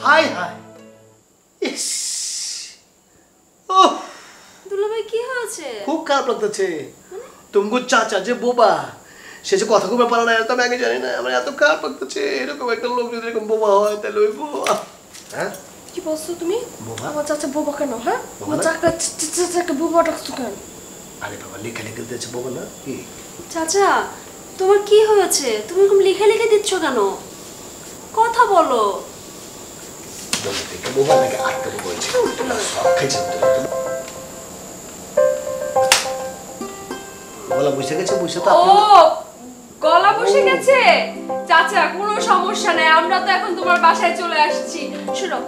High high ইস ও দুলাভাই কি হয়েছে? খুব খারাপ লাগতেছে। তুমগো চাচা যে বোবা, সে যে কথা কবে পারে না এটা আমি আগে জানি না। আমার এত খারাপ লাগতেছে। এরকম একটা লোক যদি এরকম বোবা হয় তাহলে ওই বোবা। হ্যাঁ কি বলছো তুমি? বোবা? আমার চাচা বোবা কেন? হ্যাঁ আমার চাচাকে বোবা ডাকছো কেন? আরে বাবা লেখা লেখা দিতেছে বোবা না কি? চাচা তোমার কি হয়েছে? তুমি এরকম লিখে লিখে দিচ্ছ কেন? কথা বলো। বলে থেকে বোবা নাকি আটটা বোবা হয়েছে সব খাইছে বলা বুঝে গেছে। বুঝে তো ও গলা বসে গেছে। চাচা কোনো সমস্যা নাই, আমরা তো এখন তোমার বাসায় চলে আসছি। শুনো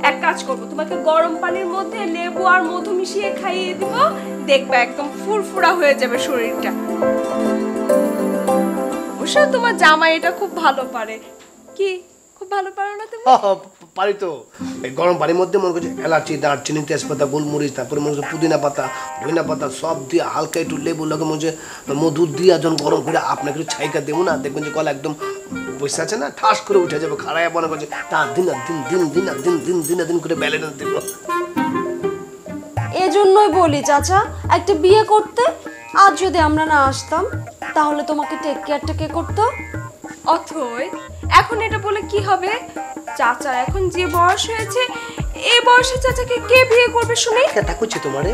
এক কাজ করব, তোমাকে গরম পানির মধ্যে লেবু আর মধু মিশিয়ে খাইয়ে দিব, দেখবে একদম ফুরফুরা হয়ে যাবে শরীরটা। অবশ্য তোমার জামাই এটা খুব ভালো পারে। কি খুব ভালো পারো না তুমি? পারি তো। এই গরম পানির মধ্যে মনে করছে এলাচি, দারচিনি, তেজপাতা, গোলমরিচ, তারপরে মনে হচ্ছে পুদিনা পাতা, ধনিয়া পাতা সব দিয়ে হালকা একটু লেবু লাগে মনে হচ্ছে মধু দিয়ে যখন গরম করে আপনাকে একটু ছাইকা দেবো না, দেখবেন যে গলা একদম বসে আছে না, ঠাস করে উঠে যাবে। খাড়ায় মনে করছে তা দিন দিন করে ব্যালেন্স দেবো। এজন্যই বলি চাচা একটা বিয়ে করতে। আজ যদি আমরা না আসতাম তাহলে তোমাকে টেক কেয়ারটা কে করতো? অথই এখন এটা বলে কি হবে? চাচা এখন যে বয়স হয়েছে, এই বয়সে চাচাকে কে বিয়ে করবে শুনি? এটা করছে তোমারে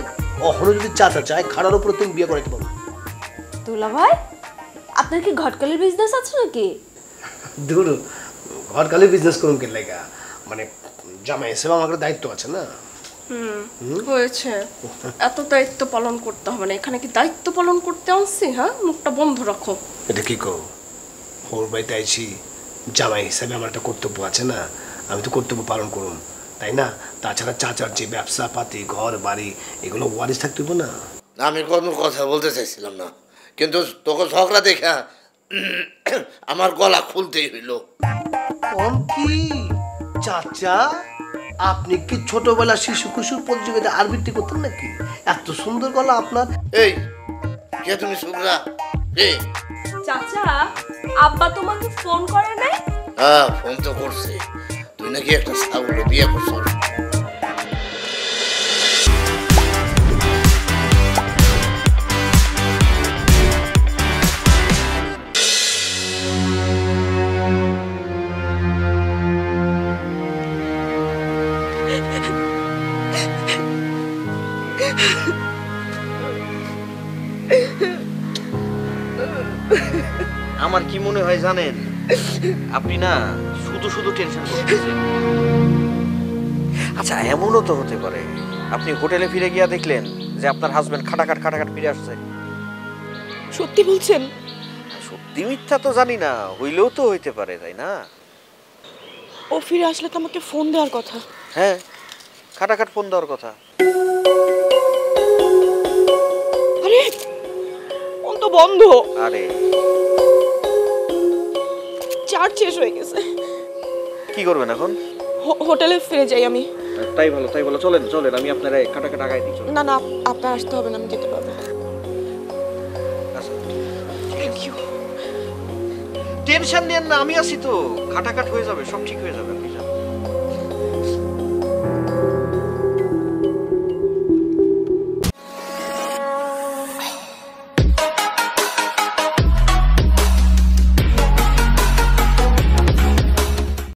অহনো যদি চাচা চায় খাড়ার উপরে তুমি বিয়ে করাইতে পারো। দুলাভাই আপনার কি ঘটকালির বিজনেস আছে নাকি? দূর ঘরকালে বিজনেস করুন কে লাগা, মানে জামাই হিসেবে আমার দায়িত্ব আছে না। হয়েছে, এত দায়িত্ব পালন করতে হবে না। এখানে কি দায়িত্ব পালন করতে আসছি? হ্যাঁ মুখটা বন্ধ রাখো। এটা কি কো ওর বাড়িতে আইছি, জামাই হিসাবে আমার একটা কর্তব্য আছে না, আমি তো কর্তব্য পালন করুন, তাই না? তাছাড়া চাচার যে ব্যবসা পাতি ঘর বাড়ি এগুলো ওয়ারিস থাকতে হবে না। আমি কোনো কথা বলতে চাইছিলাম না, কিন্তু তোকে ঝগড়া দেখা আমার গলা খুলতেই হইলো। কম কি চাচা, আপনি কি ছোটবেলা শিশু কুশুর প্রতিযোগিতা আবৃত্তি করতেন নাকি? এত সুন্দর গলা আপনার। এই কে তুমি? শুভ্রা? চাচা আব্বা তোমাকে ফোন করে নাই? হ্যাঁ ফোন তো করছে, তুই নাকি একটা ছাগলে বিয়ে করছো। আমার কি মনে হয় জানেন, আপনি না শুধু শুধু টেনশন করতেছেন। আচ্ছা এমনও তো হতে পারে আপনি হোটেলে ফিরে গিয়া দেখলেন যে আপনার হাজবেন্ড খাটাখাট ফিরে আসছে। সত্যি বলছেন? সত্যি মিথ্যা তো জানি না, হইলেও তো হইতে পারে, তাই না? ও ফিরে আসলে তো আমাকে ফোন দেওয়ার কথা। হ্যাঁ খাটাখাট ফোন দেওয়ার কথা। আরে ফোন তো বন্ধ। আরে চার্জ শেষ হয়ে গেছে। কি করবেন এখন? হোটেলে ফিরে যাই আমি। তাই ভালো চলেন আমি আপনার খাটাখাট আগাই দিই। না না আপনার আসতে হবে না, আমি যেতে পারবো। টেনশন নেন না, আমি আছি তো, খাটাখাট হয়ে যাবে, সব ঠিক হয়ে যাবে।